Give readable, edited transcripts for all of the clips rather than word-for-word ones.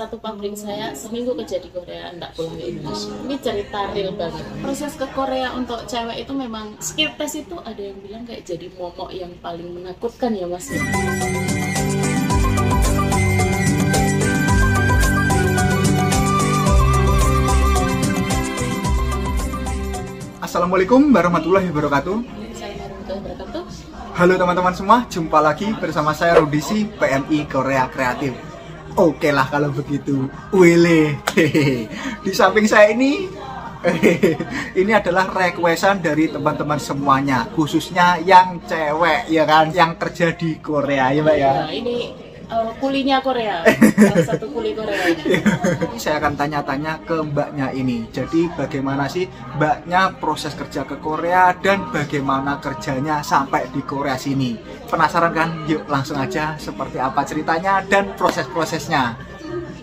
satu pabrik saya seminggu kerja di Korea, enggak pulang ke Indonesia. Ini cerita real banget. Proses ke Korea untuk cewek itu memang skill test itu ada yang bilang kayak jadi momok yang paling menakutkan ya Mas. Assalamualaikum warahmatullahi wabarakatuh. Halo teman-teman semua, jumpa lagi bersama saya Rudisi, PMI Korea Kreatif. Oke lah kalau begitu. Wile. Di samping saya ini adalah requestan dari teman-teman semuanya, khususnya yang cewek ya kan, yang kerja di Korea ya Mbak ya. Nah, ini kulinya Korea, salah satu kuli Korea ini. Saya akan tanya-tanya ke mbaknya ini. Jadi bagaimana sih mbaknya proses kerja ke Korea dan bagaimana kerjanya sampai di Korea sini? Penasaran kan? Yuk langsung aja seperti apa ceritanya dan proses-prosesnya.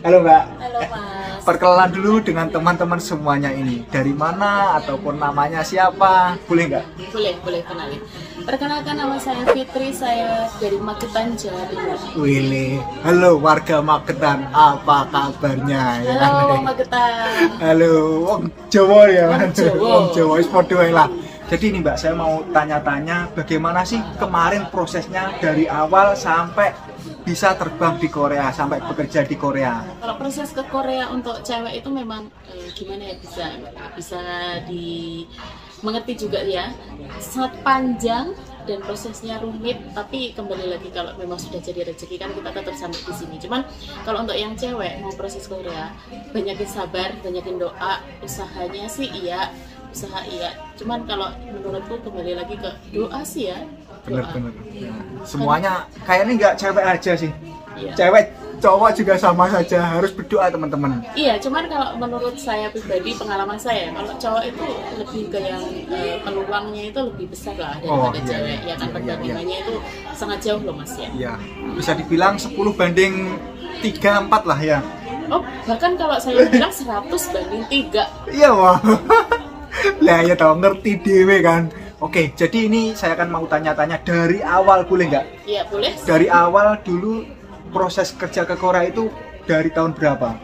Halo Mbak. Halo Mas. Perkenalan dulu dengan teman-teman semuanya ini. Dari mana ataupun namanya siapa? Boleh nggak? Boleh kenalin. Perkenalkan, nama saya Fitri, saya dari Magetan, Jawa Timur. Wile. Halo warga Magetan, apa kabarnya? Halo Magetan. Halo, Wong Jawa ya kan? Jawa. Wong Jawa wis padha wae lah. Jadi ini Mbak, saya mau tanya-tanya bagaimana sih kemarin prosesnya dari awal sampai bisa terbang di Korea, sampai bekerja di Korea. Kalau proses ke Korea untuk cewek itu memang gimana ya, bisa mengerti juga ya, sangat panjang dan prosesnya rumit, tapi kembali lagi kalau memang sudah jadi rezeki kan kita tetap sampai di sini. Cuman kalau untuk yang cewek mau proses Korea, banyakin sabar, banyakin doa, usahanya sih iya, usaha iya. Cuman kalau menurutku kembali lagi ke doa sih ya. Bener-bener. Ya. Semuanya kayaknya nggak cewek aja sih. Iya. Cewek, cowok juga sama saja, harus berdoa teman-teman. Iya, cuman kalau menurut saya pribadi, pengalaman saya, kalau cowok itu lebih ke yang peluangnya itu lebih besar lah daripada cewek. Ya kan, perbandingannya itu sangat jauh loh Mas ya. Iya, bisa dibilang 10 banding 3-4 lah ya. Oh, bahkan kalau saya bilang 100 banding 3. Iya wah. Lah ya tau, ngerti dewe kan. Oke, jadi ini saya akan mau tanya-tanya dari awal, boleh nggak? Iya, boleh. Dari awal dulu proses kerja ke Korea itu dari tahun berapa?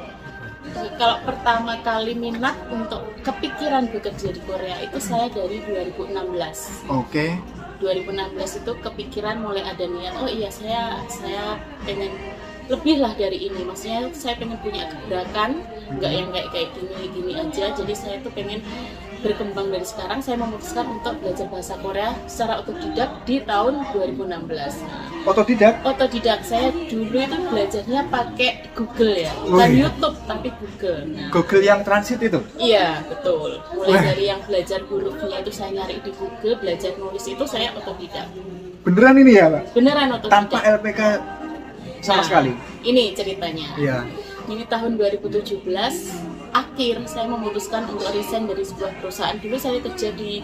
Kalau pertama kali minat untuk kepikiran bekerja di Korea itu saya dari 2016. Oke. 2016 itu kepikiran, mulai ada niat, oh iya saya pengen lebih lah dari ini, maksudnya saya pengen punya gebrakan, nggak yang kayak gini aja. Jadi saya tuh pengen berkembang dari sekarang. Saya memutuskan untuk belajar bahasa Korea secara otodidak di tahun 2016. Otodidak, saya dulu itu belajarnya pakai Google ya, bukan YouTube tapi Google. Nah, Google yang transit itu? Iya, betul. Mulai dari yang belajar hurufnya itu saya nyari di Google, belajar nulis itu saya otodidak. Beneran ini ya Pak? Beneran otodidak. Tanpa LPK sama sekali? Ini ceritanya. Iya. Ini tahun 2017 akhir saya memutuskan untuk resign dari sebuah perusahaan. Dulu saya kerja di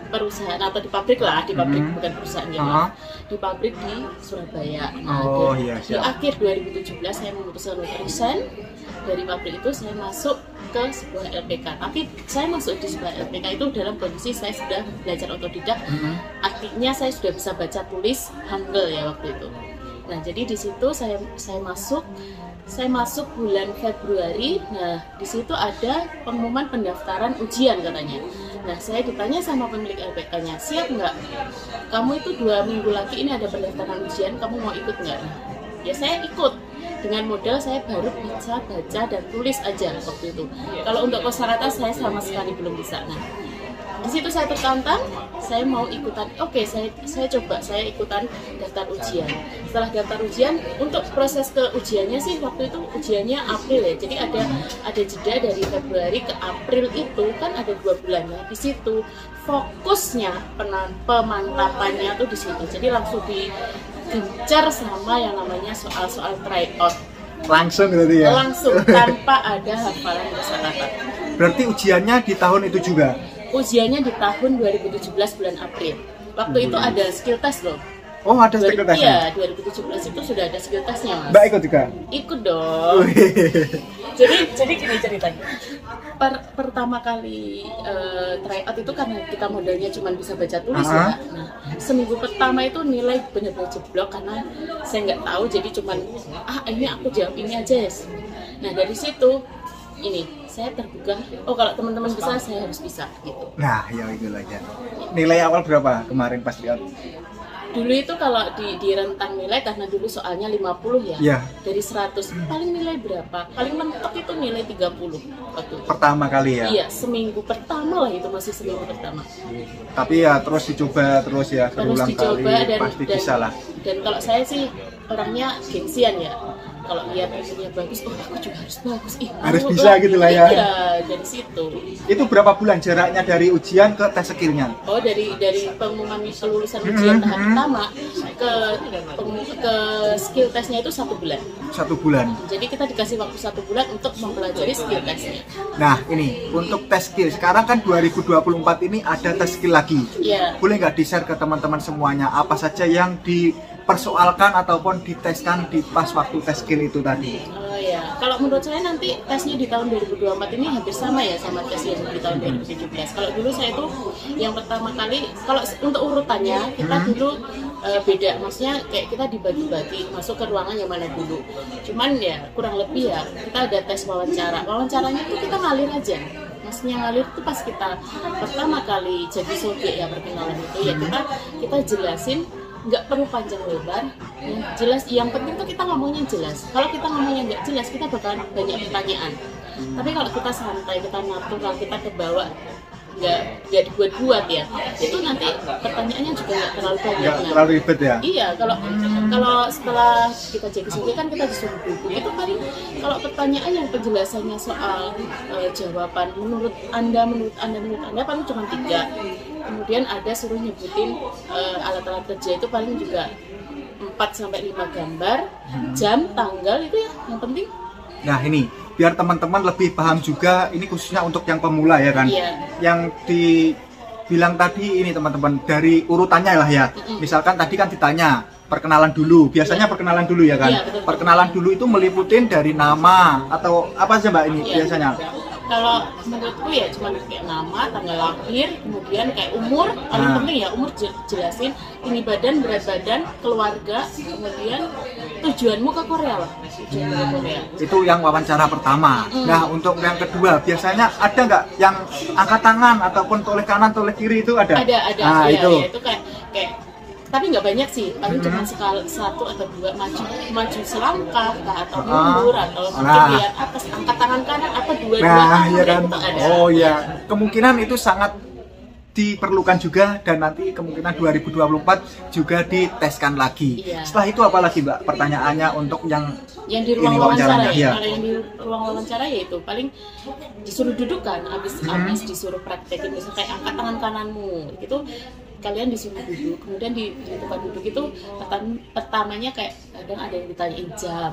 perusahaan atau di pabrik lah, di pabrik bukan perusahaan ya, di pabrik di Surabaya. Nah, di akhir 2017 saya memutuskan untuk resign dari pabrik itu. Saya masuk ke sebuah LPK, tapi saya masuk di sebuah LPK itu dalam kondisi saya sudah belajar otodidak. Artinya saya sudah bisa baca tulis Hangul ya waktu itu. Nah, jadi di situ saya masuk bulan Februari. Nah, di situ ada pengumuman pendaftaran ujian katanya. Nah, saya ditanya sama pemilik LPK-nya, siap nggak? Kamu itu 2 minggu lagi ini ada pendaftaran ujian, kamu mau ikut nggak? Ya saya ikut. Dengan modal saya baru bisa baca dan tulis aja waktu itu. Kalau untuk kosakata saya sama sekali belum bisa. Nah, di situ saya tertantang, saya mau ikutan. Oke, saya coba, saya ikutan daftar ujian. Setelah daftar ujian, untuk proses ke ujiannya sih waktu itu ujiannya April ya. Jadi ada jeda dari Februari ke April itu kan ada 2 bulan ya. Di situ fokusnya pemantapannya tuh di situ. Jadi langsung digencar sama yang namanya soal-soal tryout. Langsung berarti ya? Langsung tanpa ada hafalan kosakata. Berarti ujiannya di tahun itu juga? Ujiannya di tahun 2017 bulan April. Waktu itu ada skill test loh. Oh, ada skill testnya? Iya, 2017 itu sudah ada skill testnya Mas. Mbak ikut juga? Ikut dong. Jadi gini ceritanya. Pertama kali tryout itu karena kita modalnya cuma bisa baca tulis ya. Nah, seminggu pertama itu nilai benar-benar jeblok karena saya nggak tahu, jadi cuman ini aku jawab ini aja ya. Nah dari situ ini saya tergugah, oh kalau teman-teman bisa saya harus bisa gitu. Nah ya itulah ya. Nilai awal berapa kemarin pas lihat? Dulu itu kalau di rentang nilai, karena dulu soalnya 50 ya, Ya. dari 100 paling nilai berapa? Paling mentok itu nilai 30 waktu itu. Pertama kali ya? Iya, seminggu pertama lah, itu masih seminggu pertama. Tapi ya terus dicoba terus ya, Terus berulang dicoba kali pasti bisa lah. Dan kalau saya sih orangnya gengsian ya. Kalau lihat hasilnya bagus, oh aku juga harus bagus. Harus bisa gitu lah ya. Iya, dari situ. Itu berapa bulan jaraknya dari ujian ke tes skillnya? Oh, dari pengumuman kelulusan ujian tahap pertama ke skill testnya itu 1 bulan. 1 bulan. Jadi kita dikasih waktu 1 bulan untuk mempelajari skill testnya. Nah ini untuk tes skill sekarang kan 2024 ini ada tes skill lagi. Iya. Boleh nggak di-share ke teman-teman semuanya apa saja yang dipersoalkan ataupun diteskan di pas waktu tes skill itu tadi? Oh ya, kalau menurut saya nanti tesnya di tahun 2024 ini hampir sama ya sama tes yang di tahun 2017. Kalau dulu saya tuh yang pertama kali, kalau untuk urutannya kita dulu beda, maksudnya kayak kita dibagi-bagi masuk ke ruangan yang mana dulu. Cuman ya kurang lebih ya kita ada tes wawancara. Wawancaranya tuh kita ngalir aja. Maksudnya ngalir itu pas kita pertama kali jadi soge ya, perkenalan itu ya kita jelasin, nggak perlu panjang lebar, yang jelas. Yang penting tuh kita ngomongnya jelas. Kalau kita ngomongnya nggak jelas, kita bakalan banyak pertanyaan. Tapi kalau kita santai, kita natural, kita kebawa, nggak dibuat-buat ya, itu nanti pertanyaannya juga nggak terlalu banyak. Nggak terlalu ribet ya? Iya, kalau setelah kita jadi soge kan kita disuruh duduk. Itu paling kalau pertanyaan yang penjelasannya soal jawaban menurut anda paling cuma 3. Kemudian ada suruh nyebutin alat-alat kerja, itu paling juga 4-5 gambar, jam, tanggal, itu ya yang penting. Nah ini biar teman-teman lebih paham juga, ini khususnya untuk yang pemula ya kan. Iya. Yang dibilang tadi ini teman-teman dari urutannya lah ya. Misalkan tadi kan ditanya perkenalan dulu, biasanya perkenalan dulu ya kan. Iya, betul. Perkenalan dulu itu meliputin dari nama atau apa aja Mbak ini Iya. biasanya? Kalau menurutku ya cuma kayak nama, tanggal lahir, kemudian kayak umur, paling penting ya umur, jelasin tinggi badan, berat badan, keluarga, kemudian tujuanmu ke Korea lah, tujuan ke Korea. Itu yang wawancara pertama. Nah untuk yang kedua biasanya ada nggak yang angkat tangan ataupun toleh kanan toleh kiri itu ada? Ada. Nah Iya, itu. iya, itu kayak tapi nggak banyak sih, paling cuma 1 atau 2 maju selangkah atau mundur atau mungkin lihat atas, angkat tangan kanan apa dua-dua iya kan. itu ada. Oh iya, kemungkinan itu sangat diperlukan juga dan nanti kemungkinan 2024 juga diteskan lagi. Iya. Setelah itu apa lagi Mbak pertanyaannya untuk yang di ruang ini wawancara wawancaranya? ya. Iya. Kalau yang di ruang wawancara ya itu paling disuruh duduk kan, habis disuruh praktekin misalnya kayak angkat tangan kananmu gitu, kalian disuruh duduk, kemudian di tempat duduk itu pertamanya kayak kadang ada yang ditanyain jam,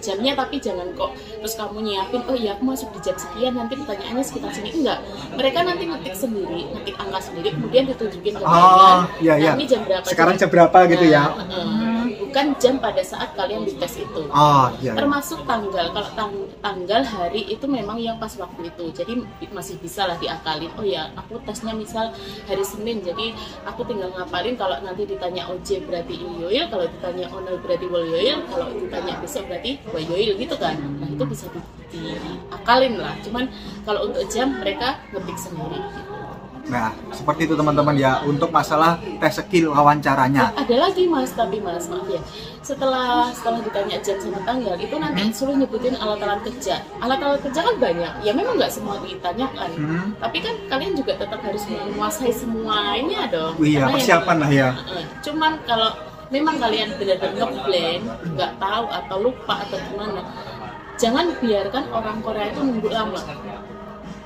jamnya, tapi jangan kok terus kamu nyiapin, oh iya aku masuk di jam sekian, nanti pertanyaannya sekitar sini, enggak, mereka nanti ngetik sendiri, ngetik angka sendiri, kemudian ditunjukin ke kalian, iya, iya. ini jam berapa, sekarang jam berapa gitu ya. Bukan jam pada saat kalian dites itu. Iya. Termasuk tanggal. Kalau tanggal hari itu memang yang pas waktu itu. Jadi masih bisa lah diakalin. Oh ya, aku tesnya misal hari Senin. Jadi aku tinggal ngapalin, kalau nanti ditanya OJ berarti Ilyoil, kalau ditanya Onel berarti Walyoil, kalau ditanya besok berarti Wayoil gitu kan. Nah, itu bisa diakalin lah. Cuman kalau untuk jam mereka ngetik sendiri gitu. Nah, seperti itu teman-teman ya untuk masalah tes skill wawancaranya. Ada lagi mas, tapi mas maaf ya, setelah ditanya jam sama tanggal itu nanti suruh nyebutin alat-alat kerja. Alat-alat kerja kan banyak, ya memang nggak semua ditanyakan, tapi kan kalian juga tetap harus menguasai semuanya dong. Iya, persiapan lah ya. Cuman kalau memang kalian benar-benar ngeblank, nggak tahu atau lupa atau gimana, jangan biarkan orang Korea itu nunggu lama.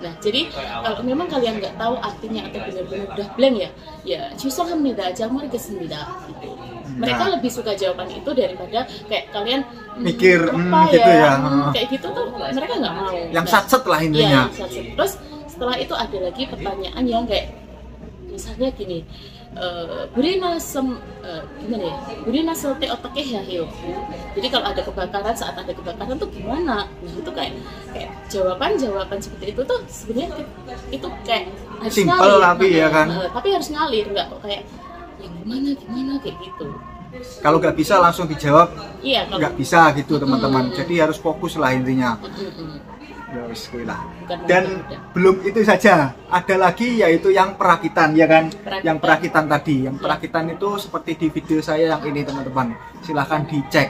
Nah, jadi kalau memang kalian nggak tahu artinya atau benar-benar udah blank ya 죄송합니다, 잘모르겠습니다 gitu. Mereka lebih suka jawaban itu daripada kayak kalian mikir apa gitu ya. Kayak gitu tuh mereka nggak mau. Yang satset lah intinya. Iya, satset. Terus setelah itu ada lagi pertanyaan yang kayak misalnya gini, Burina gimana ya? Burina selte otaknya ya Hil. Jadi kalau ada kebakaran, saat ada kebakaran tuh gimana? Nah itu kayak jawaban seperti itu tuh sebenarnya itu kayak harus simple ngalir, tapi ya kan. Tapi harus ngalir, nggak kok kayak yang gimana kayak gitu. Kalau nggak bisa langsung dijawab Iya, kalau nggak bisa gitu teman-teman. Jadi harus fokus lah intinya. Ya wis kuwi lah. bukan Dan mudah. belum itu saja, ada lagi yaitu yang perakitan ya kan. Perakitan. Yang perakitan tadi, yang perakitan itu seperti di video saya yang ini teman-teman. Silahkan dicek.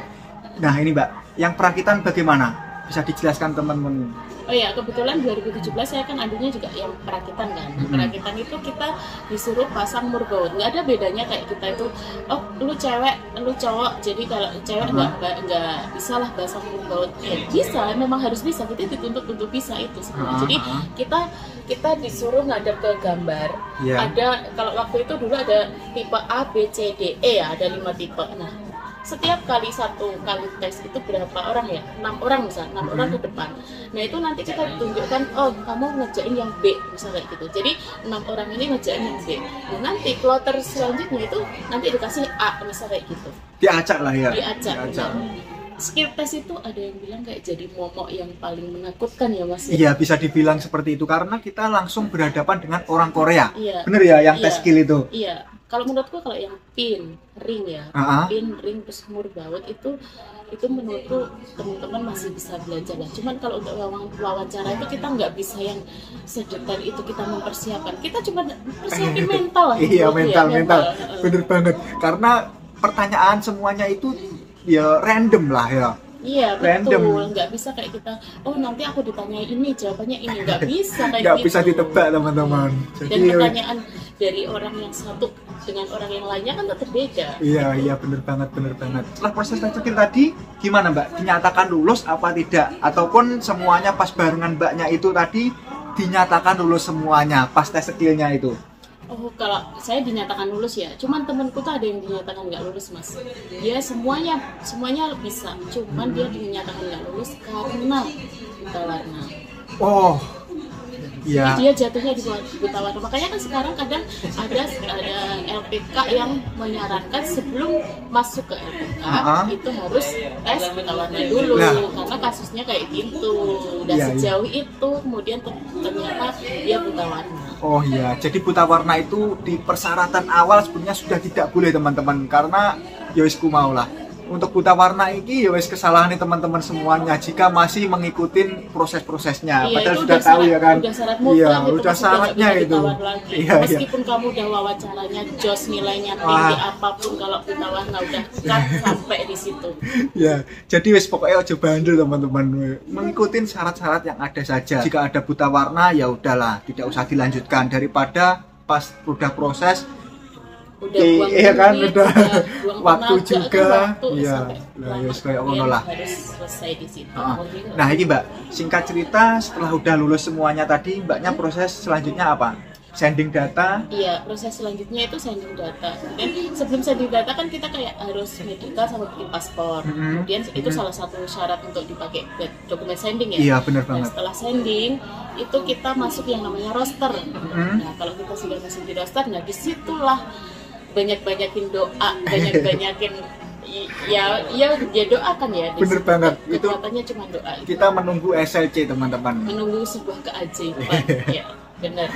Nah ini Mbak, yang perakitan bagaimana? Bisa dijelaskan teman-teman? Oh ya, kebetulan 2017 saya kan ambilnya juga yang perakitan kan. Perakitan itu kita disuruh pasang murbaut. Nggak ada bedanya kayak kita itu, oh lu cewek, lu cowok. Jadi kalau cewek nggak bisa lah pasang murbaut. Ya bisa, memang harus bisa. Kita dituntut untuk bisa itu sebenarnya. Jadi kita disuruh ngadap ke gambar. Yeah. Ada kalau waktu itu dulu ada tipe A, B, C, D, E ya, ada 5 tipe. Nah, setiap kali satu kali tes itu berapa orang ya? 6 orang misalnya, 6 orang ke depan. Nah itu nanti kita tunjukkan, oh kamu ngerjain yang B misalnya kayak gitu. Jadi 6 orang ini ngerjain yang B. Nah nanti kloter selanjutnya itu nanti dikasih A misalnya kayak gitu. Diacak lah ya. Diacak. Skill test itu ada yang bilang kayak jadi momok yang paling menakutkan ya Mas. Iya bisa dibilang seperti itu karena kita langsung berhadapan dengan orang Korea. Iya. Bener ya yang tes skill itu. Iya. Kalau menurutku kalau yang pin, ring ya, pin, ring terus murbaut itu menurutku teman-teman masih bisa belajar lah. Cuman kalau untuk wawancara itu kita nggak bisa yang sedetail itu kita mempersiapkan. Kita cuma persiapin mental lah. Iya mental. mental. Bener banget. Karena pertanyaan semuanya itu ya random lah ya. Iya Random. betul, nggak bisa kayak kita, oh nanti aku ditanya ini, jawabannya ini, nggak bisa kayak Nggak gitu. bisa ditebak teman-teman. Dan Jadi pertanyaan dari orang yang satu dengan orang yang lainnya kan tetap beda. iya bener banget. Setelah proses tes skill tadi gimana Mbak? Dinyatakan lulus apa tidak? Ataupun semuanya pas barengan Mbaknya itu tadi dinyatakan lulus semuanya pas tes skillnya itu? Oh, kalau saya dinyatakan lulus ya. Cuman temanku tuh ada yang dinyatakan nggak lulus, Mas. Dia semuanya bisa. Cuman dia dinyatakan nggak lulus karena buta warna. Oh, iya. Jadi dia jatuhnya di buta warna. Makanya kan sekarang kadang ada LPK yang menyarankan sebelum masuk ke LPK itu harus tes buta warna dulu. Karena kasusnya kayak gitu. Dan sejauh itu kemudian ternyata dia buta warna. Oh iya, jadi buta warna itu di persyaratan awal sebenarnya sudah tidak boleh teman-teman karena ya wis ku mau lah. Untuk buta warna ini ya wis kesalahan teman-teman semuanya jika masih mengikuti proses-prosesnya. Iya, padahal sudah tahu ya kan. Udah syarat mutlak iya, itu udah syaratnya itu. Iya, meskipun kamu udah wawancaranya jos nilainya tinggi apapun kalau buta warna udah cut sampai di situ. Ya, jadi wis pokoknya aja bandel teman-teman. Mengikuti syarat-syarat yang ada saja. Jika ada buta warna ya udahlah, tidak usah dilanjutkan daripada pas udah proses udah buang duit, udah buang waktu tenaga, juga iya lah ya kayak ngono lah. Harus selesai di situ. Nah ini Mbak, singkat cerita setelah udah lulus semuanya tadi Mbaknya proses selanjutnya apa? Sending data? Iya, proses selanjutnya itu sending data. Kemudian sebelum sending data kan kita kayak harus medical sama bikin paspor. Kemudian itu salah satu syarat untuk dipakai dokumen sending ya. Iya benar banget. Nah, setelah sending itu kita masuk yang namanya roster. Nah kalau kita sudah masuk di roster, nah disitulah banyak-banyakin doa, banyak-banyakin ya doakan ya. Bener banget. Itu katanya cuma doa. Kita menunggu SLC teman-teman. Menunggu sebuah keajaiban. Ya, benar.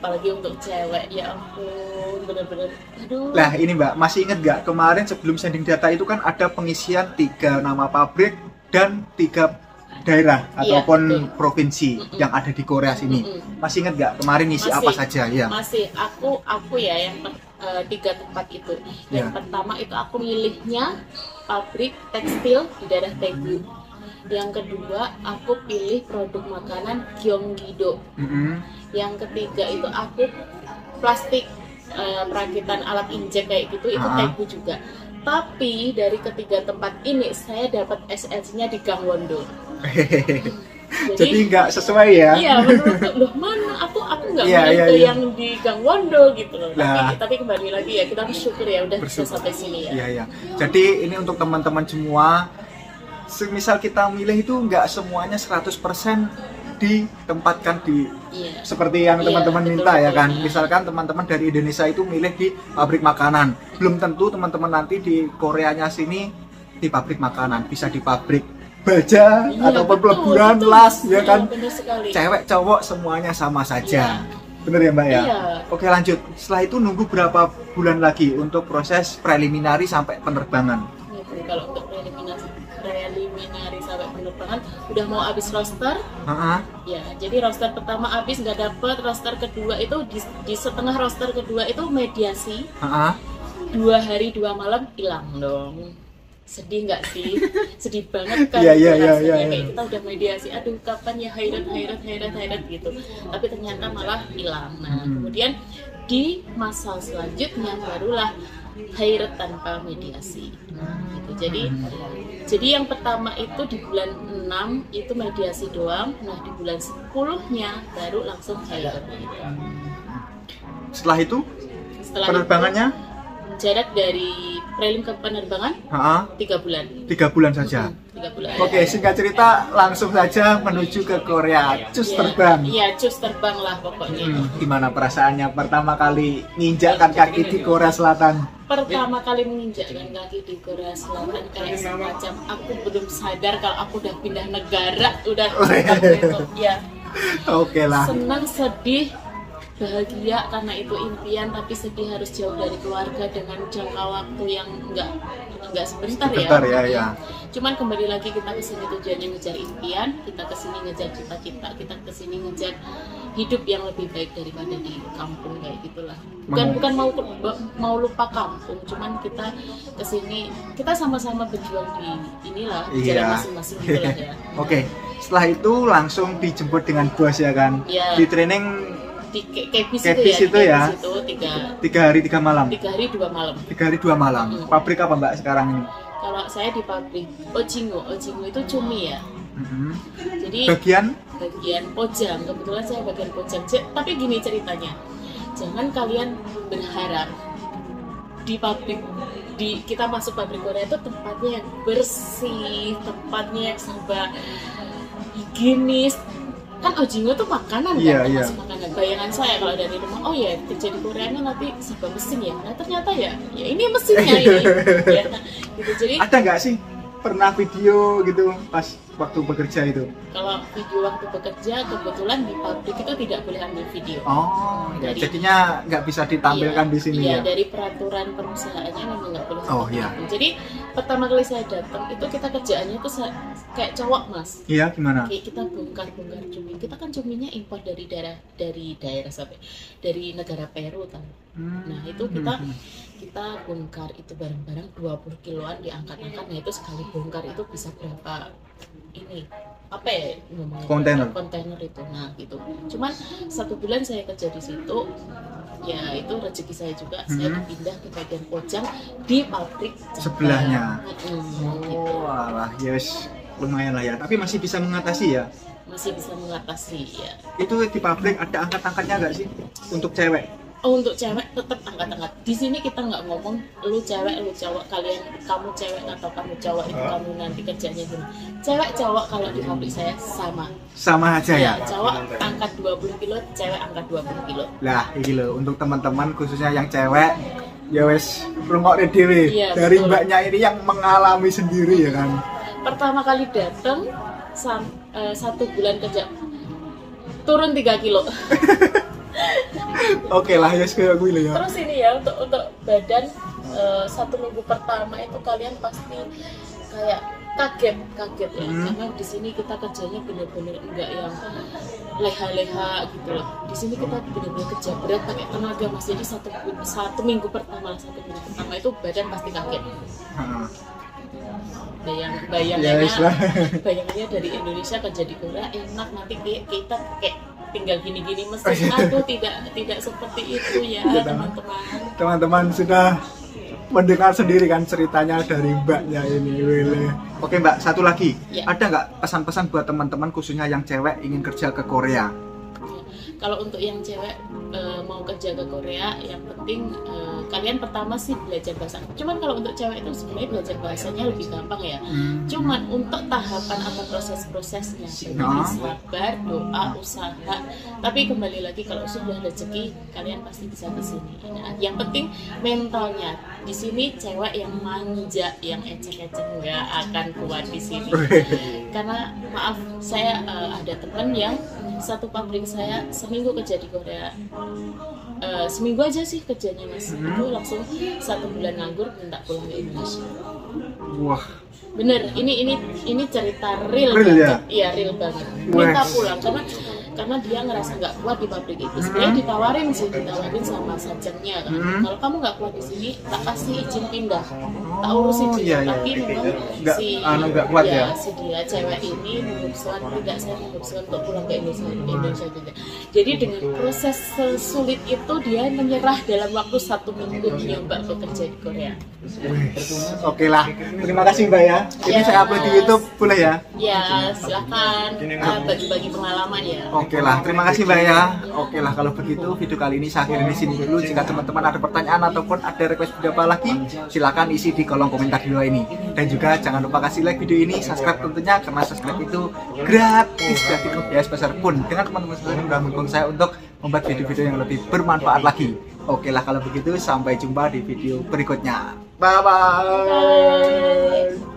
Apalagi untuk cewek, ya ampun, bener-bener. Aduh. Lah ini Mbak, masih inget gak kemarin sebelum sending data itu kan ada pengisian 3 nama pabrik dan 3 daerah ataupun provinsi yang ada di Korea sini. Masih inget gak kemarin isi apa saja ya? Masih, aku ya yang 3 tempat itu. Yang pertama itu aku milihnya pabrik tekstil di daerah Daegu. Yang kedua aku pilih produk makanan Gyeonggi-do. Yang ketiga itu aku plastik perakitan alat injek kayak gitu, itu Daegu juga. Tapi dari ketiga tempat ini saya dapat SLC-nya di Gangwon-do. Jadi nggak sesuai ya? Iya, menurutku loh mana aku nggak milih ke yang di Gangwon-do gitu loh. Tapi kembali lagi ya kita bersyukur ya udah bisa sampai sini ya. Iya. Jadi ini untuk teman-teman semua, semisal kita milih itu nggak semuanya 100% ditempatkan di seperti yang teman-teman minta ya kan. Misalkan teman-teman dari Indonesia itu milih di pabrik makanan, belum tentu teman-teman nanti di Koreanya sini di pabrik makanan, bisa di pabrik baja ataupun peleburan las ya kan. Cewek cowok semuanya sama saja. Bener ya Mbak ya? Iya. Oke lanjut, setelah itu nunggu berapa bulan lagi untuk proses preliminary sampai penerbangan? Gitu. Kalau untuk preliminary sampai penerbangan udah mau habis roster. Ya, jadi roster pertama habis nggak dapet, roster kedua itu di setengah roster kedua itu mediasi. 2 hari 2 malam hilang dong. Sedih nggak sih? Sedih banget kan. Iya. Kayak kita udah mediasi, aduh kapan ya hayrat gitu. Tapi ternyata malah hilang. Nah, kemudian di masa selanjutnya barulah hayrat tanpa mediasi. Gitu. Jadi yang pertama itu di bulan 6 itu mediasi doang. Nah, di bulan 10-nya baru langsung hayrat. Setelah itu penerbangannya? Jarak dari prelim ke penerbangan 3 bulan. 3 bulan saja. 3 bulan. Oke, singkat cerita langsung saja menuju ke Korea. Cus terbang. Iya, cus terbang lah pokoknya. Gimana perasaannya pertama kali nginjakkan kaki di Korea Selatan? Pertama kali menginjakkan kaki di Korea Selatan kayak semacam aku belum sadar kalau aku udah pindah negara, udah gitu. Ya. Oke lah. Senang, sedih, bahagia karena itu impian, tapi sedih harus jauh dari keluarga dengan jangka waktu yang enggak sebentar ya. Cuman kembali lagi kita kesini tujuannya ngejar impian, kita kesini ngejar cita-cita, kita kesini ngejar hidup yang lebih baik daripada di kampung kayak gitulah. Bukan mau lupa kampung, cuman kita kesini kita sama-sama berjuang di inilah jalan masing-masing gitulah ya. Oke, setelah itu langsung dijemput dengan bos ya kan? Ya. Di training di Kebis itu ya. 3 hari 3 malam. 3 hari 2 malam. 3 hari 2 malam. Pabrik apa Mbak sekarang ini? Kalau saya di pabrik Ojingo itu cumi ya. Jadi bagian pojang, kebetulan saya bagian pojang. Tapi gini ceritanya, jangan kalian berharap di pabrik kita masuk pabrik Korea itu tempatnya yang bersih, tempatnya yang serba higienis. Kan Ojingo tuh makanan kan, termasuk makanan. Bayangan saya kalau dari rumah, oh ya kerja di Korea ini nanti serba mesin ya. Nah ternyata ya ini mesinnya ini. Ya, gitu. Jadi ada nggak sih pernah video gitu pas waktu bekerja itu? Kalau video waktu bekerja kebetulan di pabrik itu tidak boleh ambil video. Oh, jadinya nggak bisa ditampilkan di sini ya? Iya, dari peraturan perusahaannya memang nggak boleh. Oh iya. Jadi pertama kali saya datang itu kita kerjaannya itu kayak cowok mas. Iya, gimana? Kayak kita bongkar cumi. Kita kan cuminya impor dari daerah sampai dari negara Peru kan. Nah itu kita bongkar itu barang-barang 20 kiloan diangkat-angkat. Nah itu sekali bongkar itu bisa berapa ini apa ya ngomongnya kontainer itu. Nah gitu. Cuman 1 bulan saya kerja di situ, ya itu rezeki saya juga. Saya pindah ke bagian pojang di pabrik sebelahnya. Oh alah, yes, lumayan lah ya. Tapi masih bisa mengatasi ya? Masih bisa mengatasi ya. Itu di pabrik ada angkat-angkatnya nggak sih untuk cewek? Oh, untuk cewek tetap angkat-angkat. Di sini kita nggak ngomong lu cewek, lu cowok, kamu cewek atau kamu cowok itu kamu nanti kerjanya gimana. Cewek cowok kalau di pabrik saya sama aja ya. Cowok angkat 20 kilo, cewek angkat 20 kilo. Lah, iki lho untuk teman-teman khususnya yang cewek ya wes rungokne dhewe. Dari betul. Mbaknya ini yang mengalami sendiri ya kan. Pertama kali datang 1 bulan kerja turun 3 kilo. Oke lah ya kayak gue ya. Terus ini ya untuk badan 1 minggu pertama itu kalian pasti kayak kaget ya karena di sini kita kerjanya benar-benar enggak yang leha-leha gitu loh. Di sini kita benar-benar kerja berat pakai tenaga mas. Jadi 1 minggu pertama itu badan pasti kaget. Bayangannya dari Indonesia kerja di Korea enak, nanti kita kayak tinggal gini-gini mesin. Aduh tidak seperti itu ya teman-teman. Teman-teman sudah mendengar sendiri kan ceritanya dari mbaknya ini. Oke mbak, satu lagi ya. Ada nggak pesan-pesan buat teman-teman khususnya yang cewek ingin kerja ke Korea? Kalau untuk yang cewek mau kerja ke Korea, yang penting kalian pertama sih belajar bahasa. Cuman kalau untuk cewek itu sebenarnya belajar bahasanya lebih gampang ya. Cuman untuk tahapan atau proses-prosesnya, sabar, doa, usaha. Tapi kembali lagi kalau sudah rezeki, kalian pasti bisa ke sini. Nah, yang penting mentalnya. Di sini cewek yang manja, yang ecek-ecek nggak akan kuat di sini. karena maaf saya ada teman yang satu pabrik saya seminggu kerja di Korea, seminggu aja sih kerjanya Mas, itu langsung 1 bulan nganggur minta pulang ke Indonesia. Wah, Bener, ini cerita real Real, banget. ya? Iya, real banget. Minta Wes. pulang karena dia ngerasa nggak kuat di pabrik itu. Sebenarnya ditawarin sama sajengnya kan. Kalau kamu nggak kuat di sini, tak kasih izin pindah, tak urusin dia. iya, iya. Tapi memang Nggak, nggak kuat ya? si dia cewek ini memutuskan tidak, saya memutuskan untuk pulang ke Indonesia juga. Jadi dengan proses sesulit itu dia menyerah dalam waktu 1 minggu nyoba bekerja di Korea. Oke lah, terima kasih Mbak ya. Ini Ya, saya upload di Mas. YouTube, boleh ya? Ya, silakan bagi-bagi pengalaman ya. Oke lah, terima kasih Mbak ya. Oke lah, kalau begitu video kali ini saya akhiri di sini dulu. Jika teman-teman ada pertanyaan ataupun ada request video apa lagi, silakan isi di kolom komentar di bawah ini. Dan juga jangan lupa kasih like video ini, subscribe tentunya, karena subscribe itu gratis ya sebesar pun. Dengan teman-teman saya sudah mendukung saya untuk membuat video-video yang lebih bermanfaat lagi. Oke lah, kalau begitu sampai jumpa di video berikutnya. Bye bye.